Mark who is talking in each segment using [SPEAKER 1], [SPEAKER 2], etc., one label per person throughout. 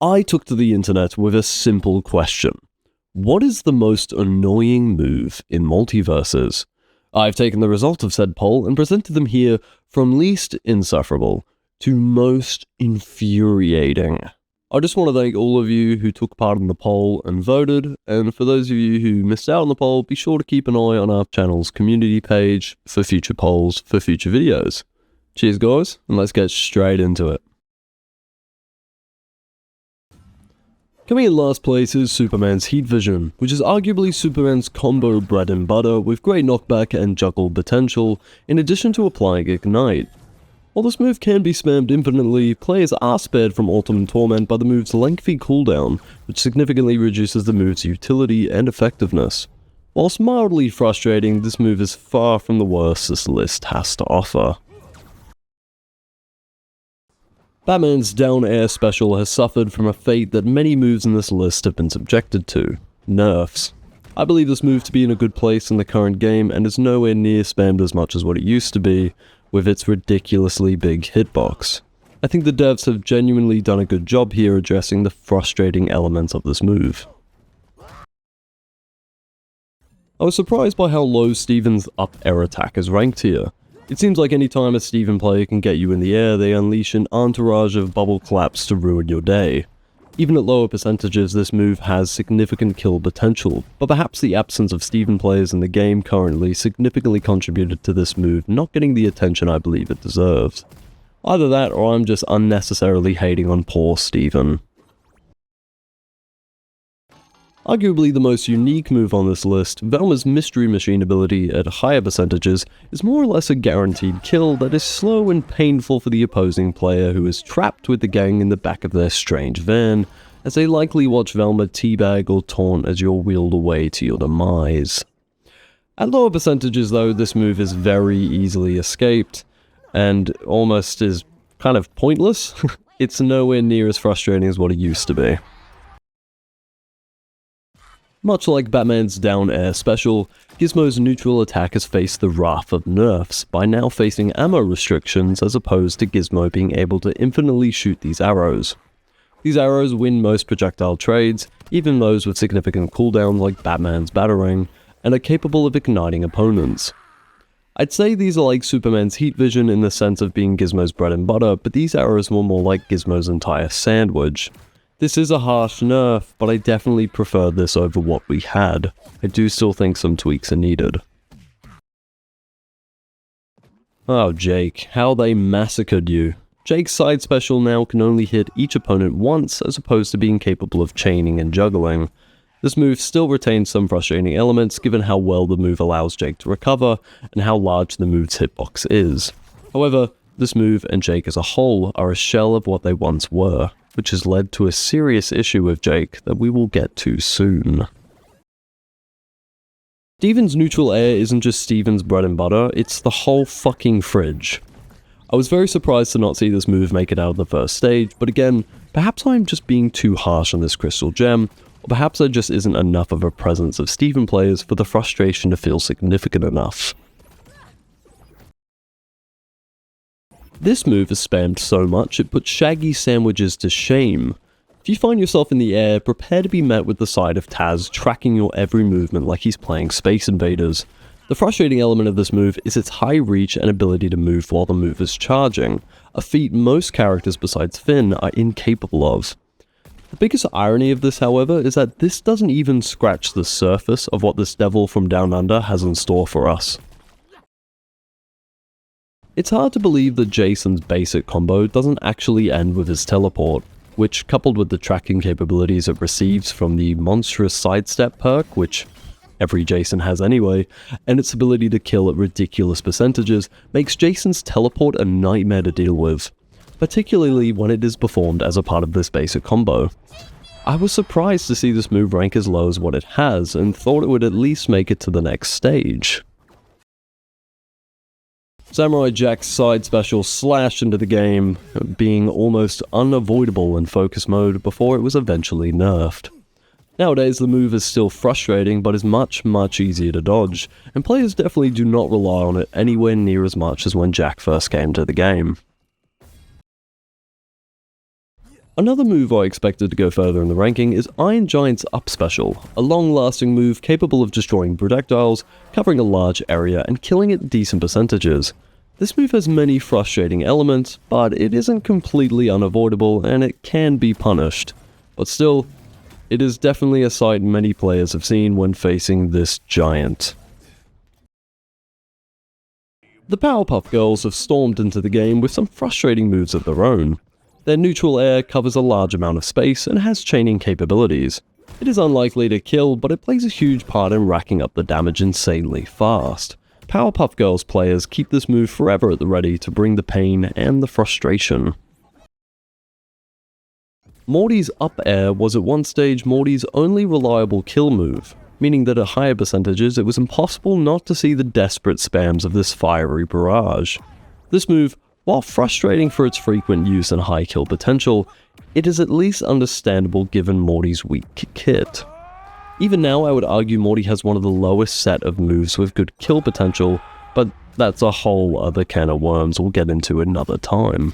[SPEAKER 1] I took to the internet with a simple question. What is the most annoying move in MultiVersus? I've taken the result of said poll and presented them here from least insufferable to most infuriating. I just want to thank all of you who took part in the poll and voted, and for those of you who missed out on the poll, be sure to keep an eye on our channel's community page for future polls for future videos. Cheers guys, and let's get straight into it. Coming in last place is Superman's Heat Vision, which is arguably Superman's combo bread and butter with great knockback and juggle potential, in addition to applying Ignite. While this move can be spammed infinitely, players are spared from Ultimate Torment by the move's lengthy cooldown, which significantly reduces the move's utility and effectiveness. Whilst mildly frustrating, this move is far from the worst this list has to offer. Batman's down air special has suffered from a fate that many moves in this list have been subjected to: nerfs. I believe this move to be in a good place in the current game and is nowhere near spammed as much as what it used to be, with its ridiculously big hitbox. I think the devs have genuinely done a good job here addressing the frustrating elements of this move. I was surprised by how low Steven's up air attack is ranked here. It seems like any time a Steven player can get you in the air, they unleash an entourage of bubble claps to ruin your day. Even at lower percentages, this move has significant kill potential, but perhaps the absence of Steven players in the game currently significantly contributed to this move not getting the attention I believe it deserves. Either that, or I'm just unnecessarily hating on poor Steven. Arguably the most unique move on this list, Velma's Mystery Machine ability at higher percentages is more or less a guaranteed kill that is slow and painful for the opposing player who is trapped with the gang in the back of their strange van, as they likely watch Velma teabag or taunt as you're wheeled away to your demise. At lower percentages though, this move is very easily escaped, and almost is kind of pointless. It's nowhere near as frustrating as what it used to be. Much like Batman's down air special, Gizmo's neutral attack has faced the wrath of nerfs by now facing ammo restrictions as opposed to Gizmo being able to infinitely shoot these arrows. These arrows win most projectile trades, even those with significant cooldowns like Batman's Batarang, and are capable of igniting opponents. I'd say these are like Superman's Heat Vision in the sense of being Gizmo's bread and butter, but these arrows were more like Gizmo's entire sandwich. This is a harsh nerf, but I definitely prefer this over what we had. I do still think some tweaks are needed. Oh Jake, how they massacred you. Jake's side special now can only hit each opponent once as opposed to being capable of chaining and juggling. This move still retains some frustrating elements given how well the move allows Jake to recover and how large the move's hitbox is. However, this move and Jake as a whole are a shell of what they once were, which has led to a serious issue with Jake that we will get to soon. Steven's neutral air isn't just Steven's bread and butter, it's the whole fucking fridge. I was very surprised to not see this move make it out of the first stage, but again, perhaps I'm just being too harsh on this crystal gem, or perhaps there just isn't enough of a presence of Steven players for the frustration to feel significant enough. This move is spammed so much it puts Shaggy sandwiches to shame. If you find yourself in the air, prepare to be met with the sight of Taz tracking your every movement like he's playing Space Invaders. The frustrating element of this move is its high reach and ability to move while the move is charging, a feat most characters besides Finn are incapable of. The biggest irony of this, however, is that this doesn't even scratch the surface of what this devil from down under has in store for us. It's hard to believe that Jason's basic combo doesn't actually end with his teleport, which, coupled with the tracking capabilities it receives from the monstrous sidestep perk, which every Jason has anyway, and its ability to kill at ridiculous percentages, makes Jason's teleport a nightmare to deal with, particularly when it is performed as a part of this basic combo. I was surprised to see this move rank as low as what it has, and thought it would at least make it to the next stage. Samurai Jack's side special slashed into the game, being almost unavoidable in focus mode before it was eventually nerfed. Nowadays the move is still frustrating but is much easier to dodge, and players definitely do not rely on it anywhere near as much as when Jack first came to the game. Another move I expected to go further in the ranking is Iron Giant's Up Special, a long-lasting move capable of destroying projectiles, covering a large area, and killing at decent percentages. This move has many frustrating elements, but it isn't completely unavoidable and it can be punished. But still, it is definitely a sight many players have seen when facing this giant. The Powerpuff Girls have stormed into the game with some frustrating moves of their own. Their neutral air covers a large amount of space and has chaining capabilities. It is unlikely to kill, but it plays a huge part in racking up the damage insanely fast. Powerpuff Girls players keep this move forever at the ready to bring the pain and the frustration. Morty's Up Air was at one stage Morty's only reliable kill move, meaning that at higher percentages it was impossible not to see the desperate spams of this fiery barrage. This move, while frustrating for its frequent use and high kill potential, it is at least understandable given Morty's weak kit. Even now I would argue Morty has one of the lowest set of moves with good kill potential, but that's a whole other can of worms we'll get into another time.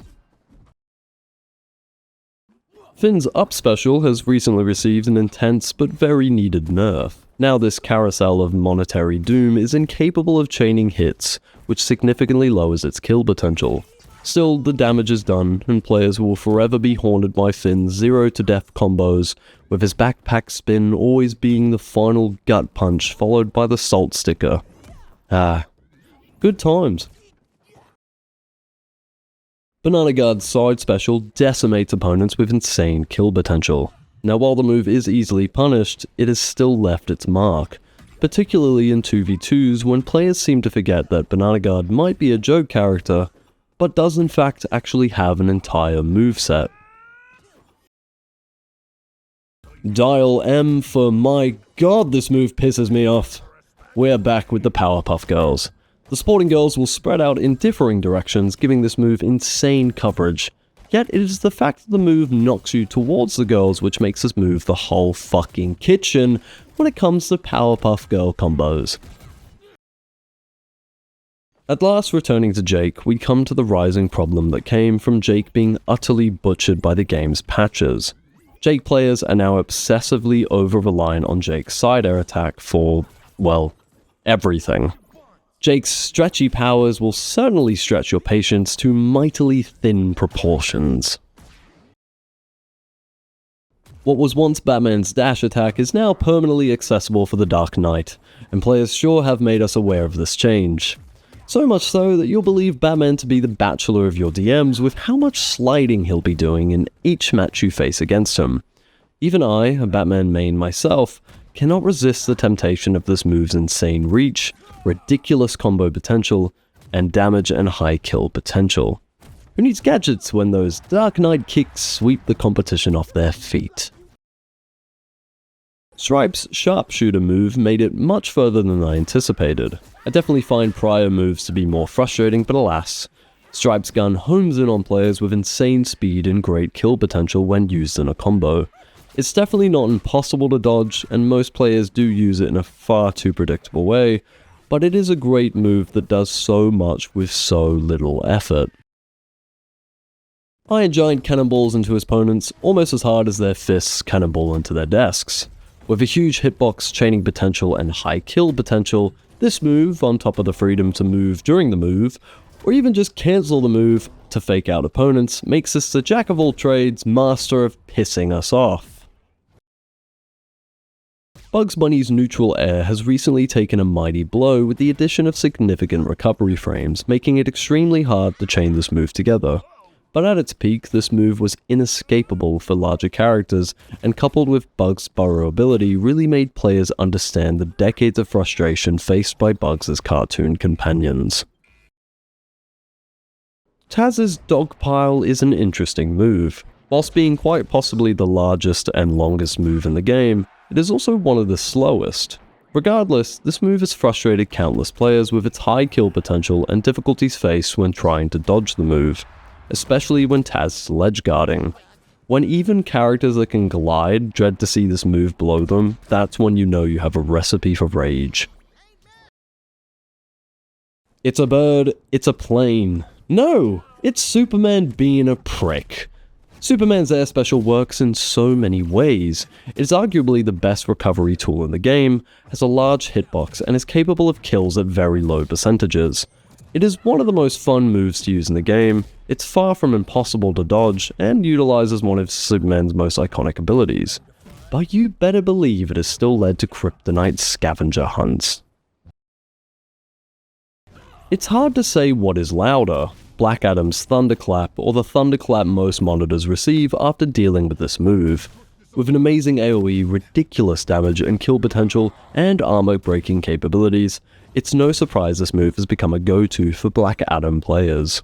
[SPEAKER 1] Finn's Up Special has recently received an intense but very needed nerf. Now this carousel of monetary doom is incapable of chaining hits, which significantly lowers its kill potential. Still, the damage is done, and players will forever be haunted by Finn's 0-to-death combos, with his backpack spin always being the final gut punch followed by the salt sticker. Good times. Banana Guard's side special decimates opponents with insane kill potential. Now while the move is easily punished, it has still left its mark, particularly in 2v2s when players seem to forget that Banana Guard might be a joke character, but does in fact actually have an entire moveset. Dial M for my god, this move pisses me off. We're back with the Powerpuff Girls. The sporting girls will spread out in differing directions, giving this move insane coverage. Yet it is the fact that the move knocks you towards the girls which makes this move the whole fucking kitchen when it comes to Powerpuff Girl combos. At last returning to Jake, we come to the rising problem that came from Jake being utterly butchered by the game's patches. Jake players are now obsessively over-reliant on Jake's side air attack for, well, everything. Jake's stretchy powers will certainly stretch your patience to mightily thin proportions. What was once Batman's dash attack is now permanently accessible for the Dark Knight, and players sure have made us aware of this change. So much so that you'll believe Batman to be the bachelor of your DMs with how much sliding he'll be doing in each match you face against him. Even I, a Batman main myself, cannot resist the temptation of this move's insane reach, ridiculous combo potential, and damage and high kill potential. Who needs gadgets when those Dark Knight kicks sweep the competition off their feet? Stripe's sharpshooter move made it much further than I anticipated. I definitely find prior moves to be more frustrating, but alas, Stripe's gun homes in on players with insane speed and great kill potential when used in a combo. It's definitely not impossible to dodge, and most players do use it in a far too predictable way, but it is a great move that does so much with so little effort. Iron Giant cannonballs into his opponents almost as hard as their fists cannonball into their desks. With a huge hitbox, chaining potential, and high kill potential, this move, on top of the freedom to move during the move, or even just cancel the move to fake out opponents, makes this the jack of all trades, master of pissing us off. Bugs Bunny's neutral air has recently taken a mighty blow with the addition of significant recovery frames, making it extremely hard to chain this move together. But at its peak, this move was inescapable for larger characters, and coupled with Bugs' burrowability really made players understand the decades of frustration faced by Bugs as cartoon companions. Taz's Dogpile is an interesting move. Whilst being quite possibly the largest and longest move in the game, it is also one of the slowest. Regardless, this move has frustrated countless players with its high kill potential and difficulties faced when trying to dodge the move, especially when Taz is ledge guarding. When even characters that can glide dread to see this move below them, that's when you know you have a recipe for rage. It's a bird, it's a plane. No! It's Superman being a prick. Superman's air special works in so many ways. It is arguably the best recovery tool in the game, has a large hitbox, and is capable of kills at very low percentages. It is one of the most fun moves to use in the game, it's far from impossible to dodge, and utilizes one of Superman's most iconic abilities. But you better believe it has still led to kryptonite scavenger hunts. It's hard to say what is louder, Black Adam's thunderclap or the thunderclap most monitors receive after dealing with this move. With an amazing AoE, ridiculous damage and kill potential, and armor breaking capabilities, it's no surprise this move has become a go-to for Black Adam players.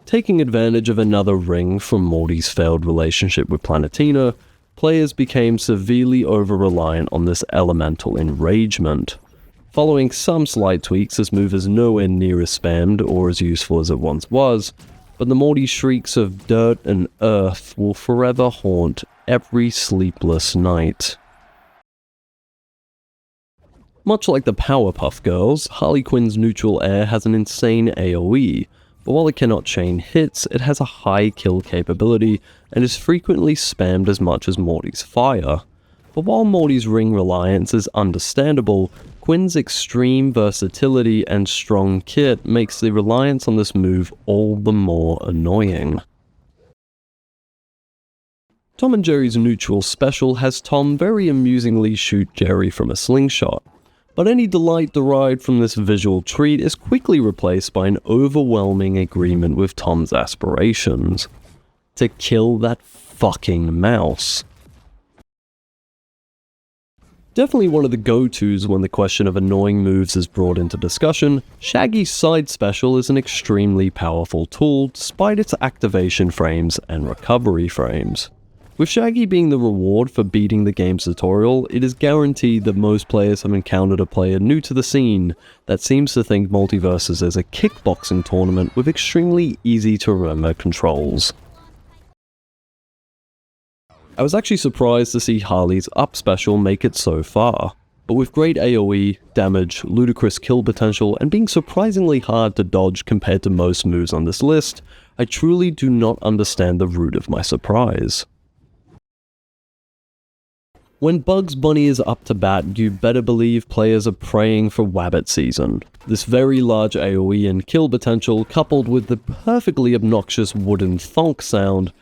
[SPEAKER 1] Taking advantage of another ring from Morty's failed relationship with Planetina, players became severely over-reliant on this elemental enragement. Following some slight tweaks, this move is nowhere near as spammed or as useful as it once was, but the Morty shrieks of dirt and earth will forever haunt every sleepless night. Much like the Powerpuff Girls, Harley Quinn's neutral air has an insane AoE, but while it cannot chain hits, it has a high kill capability and is frequently spammed as much as Morty's fire. But while Morty's ring reliance is understandable, Quinn's extreme versatility and strong kit makes the reliance on this move all the more annoying. Tom and Jerry's neutral special has Tom very amusingly shoot Jerry from a slingshot, but any delight derived from this visual treat is quickly replaced by an overwhelming agreement with Tom's aspirations: to kill that fucking mouse. Definitely one of the go-tos when the question of annoying moves is brought into discussion, Shaggy's side special is an extremely powerful tool despite its activation frames and recovery frames. With Shaggy being the reward for beating the game's tutorial, it is guaranteed that most players have encountered a player new to the scene that seems to think MultiVersus is a kickboxing tournament with extremely easy to remember controls. I was actually surprised to see Harley's up special make it so far, but with great AoE, damage, ludicrous kill potential, and being surprisingly hard to dodge compared to most moves on this list, I truly do not understand the root of my surprise. When Bugs Bunny is up to bat, you better believe players are praying for Wabbit season. This very large AoE and kill potential, coupled with the perfectly obnoxious wooden thonk sound,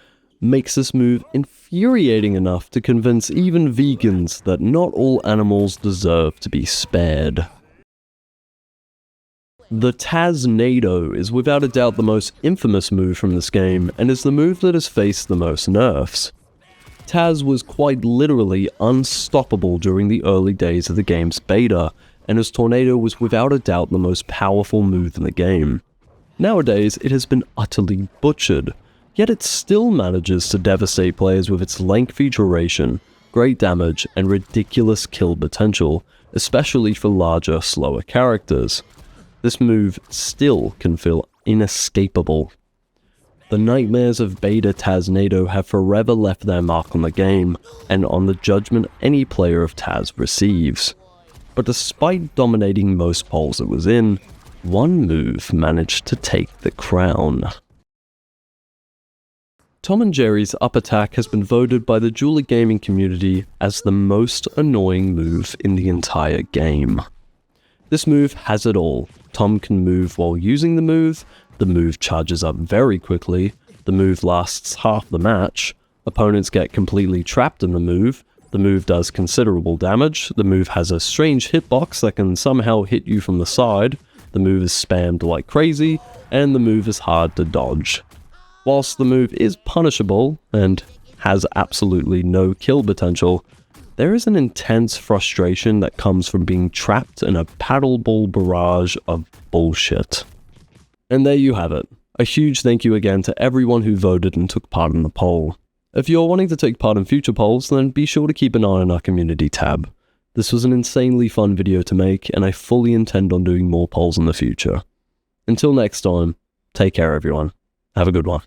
[SPEAKER 1] makes this move infuriating enough to convince even vegans that not all animals deserve to be spared. The Taznado is without a doubt the most infamous move from this game, and is the move that has faced the most nerfs. Taz was quite literally unstoppable during the early days of the game's beta, and his tornado was without a doubt the most powerful move in the game. Nowadays, it has been utterly butchered, yet it still manages to devastate players with its lengthy duration, great damage, and ridiculous kill potential, especially for larger, slower characters. This move still can feel inescapable. The nightmares of Beta Taznado have forever left their mark on the game, and on the judgment any player of Taz receives. But despite dominating most polls it was in, one move managed to take the crown. Tom and Jerry's up attack has been voted by the Julie gaming community as the most annoying move in the entire game. This move has it all. Tom can move while using the move charges up very quickly, the move lasts half the match, opponents get completely trapped in the move does considerable damage, the move has a strange hitbox that can somehow hit you from the side, the move is spammed like crazy, and the move is hard to dodge. Whilst the move is punishable, and has absolutely no kill potential, there is an intense frustration that comes from being trapped in a paddleball barrage of bullshit. And there you have it. A huge thank you again to everyone who voted and took part in the poll. If you're wanting to take part in future polls, then be sure to keep an eye on our community tab. This was an insanely fun video to make, and I fully intend on doing more polls in the future. Until next time, take care everyone. Have a good one.